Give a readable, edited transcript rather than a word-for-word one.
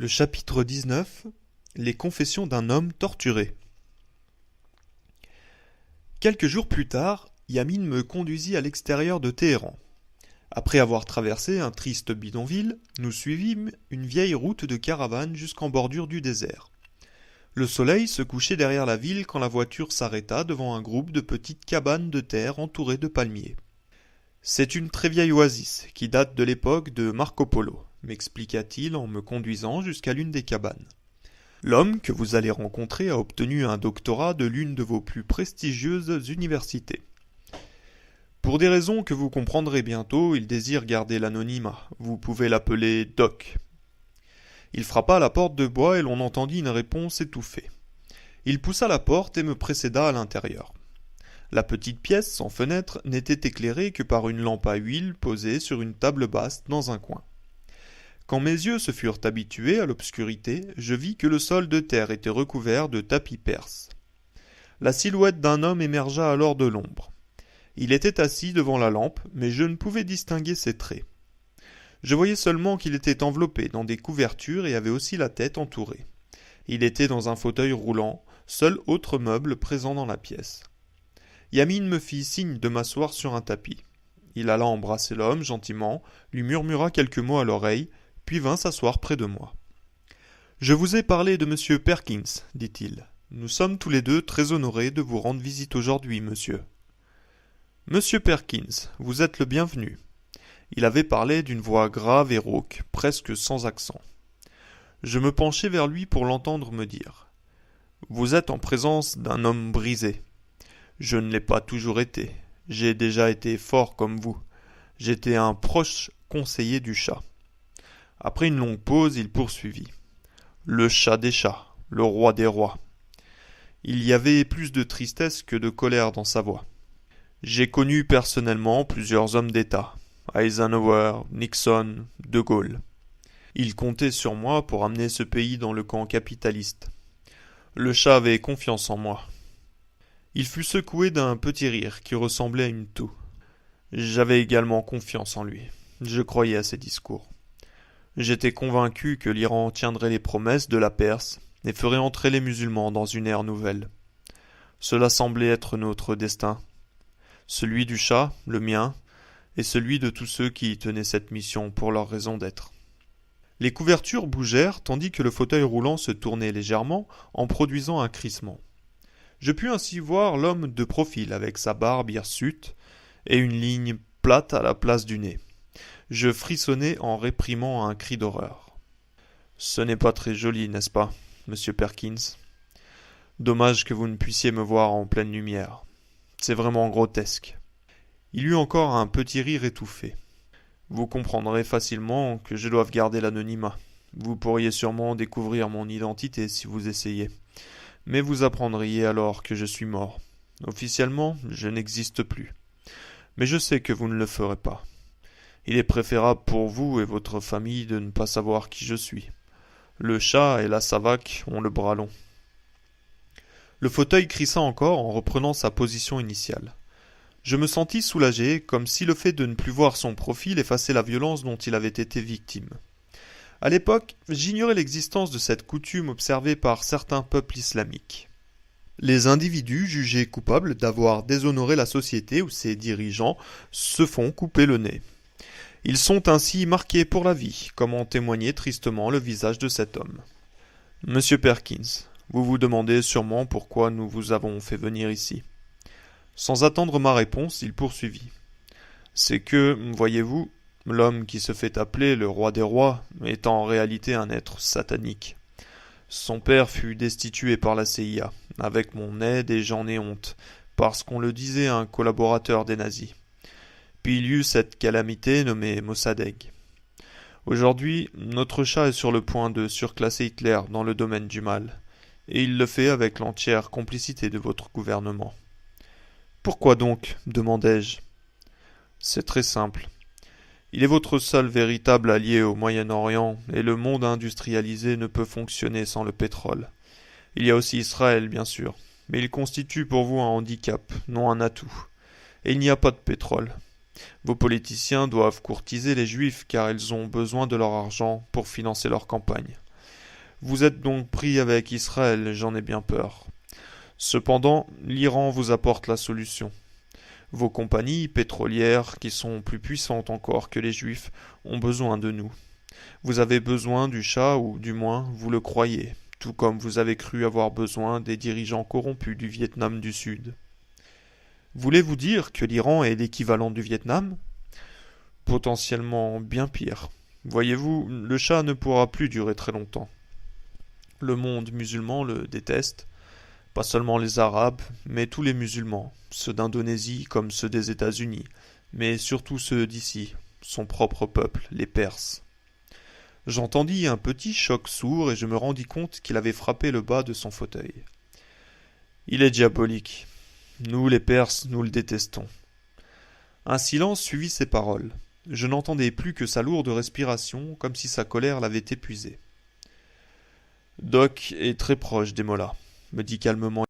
Le chapitre 19. Les confessions d'un homme torturé. Quelques jours plus tard, Yamin me conduisit à l'extérieur de Téhéran. Après avoir traversé un triste bidonville, nous suivîmes une vieille route de caravane jusqu'en bordure du désert. Le soleil se couchait derrière la ville quand la voiture s'arrêta devant un groupe de petites cabanes de terre entourées de palmiers. « C'est une très vieille oasis qui date de l'époque de Marco Polo », m'expliqua-t-il en me conduisant jusqu'à l'une des cabanes. « L'homme que vous allez rencontrer a obtenu un doctorat de l'une de vos plus prestigieuses universités. Pour des raisons que vous comprendrez bientôt, il désire garder l'anonymat. Vous pouvez l'appeler Doc. » Il frappa à la porte de bois et l'on entendit une réponse étouffée. Il poussa la porte et me précéda à l'intérieur. La petite pièce sans fenêtre n'était éclairée que par une lampe à huile posée sur une table basse dans un coin. Quand mes yeux se furent habitués à l'obscurité, je vis que le sol de terre était recouvert de tapis perses. La silhouette d'un homme émergea alors de l'ombre. Il était assis devant la lampe, mais je ne pouvais distinguer ses traits. Je voyais seulement qu'il était enveloppé dans des couvertures et avait aussi la tête entourée. Il était dans un fauteuil roulant, seul autre meuble présent dans la pièce. Yamin me fit signe de m'asseoir sur un tapis. Il alla embrasser l'homme gentiment, lui murmura quelques mots à l'oreille, puis vint s'asseoir près de moi. « Je vous ai parlé de M. Perkins, dit-il. Nous sommes tous les deux très honorés de vous rendre visite aujourd'hui, monsieur. »« Monsieur Perkins, vous êtes le bienvenu. » Il avait parlé d'une voix grave et rauque, presque sans accent. Je me penchai vers lui pour l'entendre me dire « Vous êtes en présence d'un homme brisé. Je ne l'ai pas toujours été. J'ai déjà été fort comme vous. J'étais un proche conseiller du chat. » Après une longue pause, il poursuivit. « Le chat des chats, le roi des rois. » Il y avait plus de tristesse que de colère dans sa voix. « J'ai connu personnellement plusieurs hommes d'État. Eisenhower, Nixon, De Gaulle. Ils comptaient sur moi pour amener ce pays dans le camp capitaliste. Le chat avait confiance en moi. » Il fut secoué d'un petit rire qui ressemblait à une toux. J'avais également confiance en lui. Je croyais à ses discours. J'étais convaincu que l'Iran tiendrait les promesses de la Perse et ferait entrer les musulmans dans une ère nouvelle. Cela semblait être notre destin. Celui du chat, le mien, et celui de tous ceux qui y tenaient cette mission pour leur raison d'être. Les couvertures bougèrent tandis que le fauteuil roulant se tournait légèrement en produisant un crissement. Je pus ainsi voir l'homme de profil avec sa barbe hirsute et une ligne plate à la place du nez. Je frissonnai en réprimant un cri d'horreur. « Ce n'est pas très joli, n'est-ce pas, monsieur Perkins ? Dommage que vous ne puissiez me voir en pleine lumière. C'est vraiment grotesque. » Il eut encore un petit rire étouffé. « Vous comprendrez facilement que je doive garder l'anonymat. Vous pourriez sûrement découvrir mon identité si vous essayez. Mais vous apprendriez alors que je suis mort. Officiellement, je n'existe plus. Mais je sais que vous ne le ferez pas. Il est préférable pour vous et votre famille de ne pas savoir qui je suis. Le chat et la savaque ont le bras long. » Le fauteuil crissa encore en reprenant sa position initiale. Je me sentis soulagé, comme si le fait de ne plus voir son profil effaçait la violence dont il avait été victime. À l'époque, j'ignorais l'existence de cette coutume observée par certains peuples islamiques. Les individus jugés coupables d'avoir déshonoré la société ou ses dirigeants se font couper le nez. Ils sont ainsi marqués pour la vie, comme en témoignait tristement le visage de cet homme. « Monsieur Perkins, vous vous demandez sûrement pourquoi nous vous avons fait venir ici. » Sans attendre ma réponse, il poursuivit. « C'est que, voyez-vous, l'homme qui se fait appeler le roi des rois est en réalité un être satanique. Son père fut destitué par la CIA, avec mon aide et j'en ai honte, parce qu'on le disait un collaborateur des nazis. Puis il y eut cette calamité nommée Mossadegh. Aujourd'hui, notre chat est sur le point de surclasser Hitler dans le domaine du mal, et il le fait avec l'entière complicité de votre gouvernement. »« Pourquoi donc ? Demandai-je. »« C'est très simple. Il est votre seul véritable allié au Moyen-Orient, et le monde industrialisé ne peut fonctionner sans le pétrole. Il y a aussi Israël, bien sûr, mais il constitue pour vous un handicap, non un atout. Et il n'y a pas de pétrole. Vos politiciens doivent courtiser les Juifs car ils ont besoin de leur argent pour financer leur campagne. Vous êtes donc pris avec Israël, j'en ai bien peur. Cependant, l'Iran vous apporte la solution. Vos compagnies pétrolières, qui sont plus puissantes encore que les Juifs, ont besoin de nous. Vous avez besoin du Shah, ou du moins vous le croyez, tout comme vous avez cru avoir besoin des dirigeants corrompus du Vietnam du Sud. Voulez-vous dire que l'Iran est l'équivalent du Vietnam? Potentiellement bien pire. Voyez-vous, le Shah ne pourra plus durer très longtemps. Le monde musulman le déteste, pas seulement les Arabes, mais tous les musulmans, ceux d'Indonésie comme ceux des États-Unis, mais surtout ceux d'ici, son propre peuple, les Perses. J'entendis un petit choc sourd et je me rendis compte qu'il avait frappé le bas de son fauteuil. Il est diabolique. Nous, les Perses, nous le détestons. Un silence suivit ces paroles. Je n'entendais plus que sa lourde respiration, comme si sa colère l'avait épuisé. Doc est très proche des mollahs, me dit calmement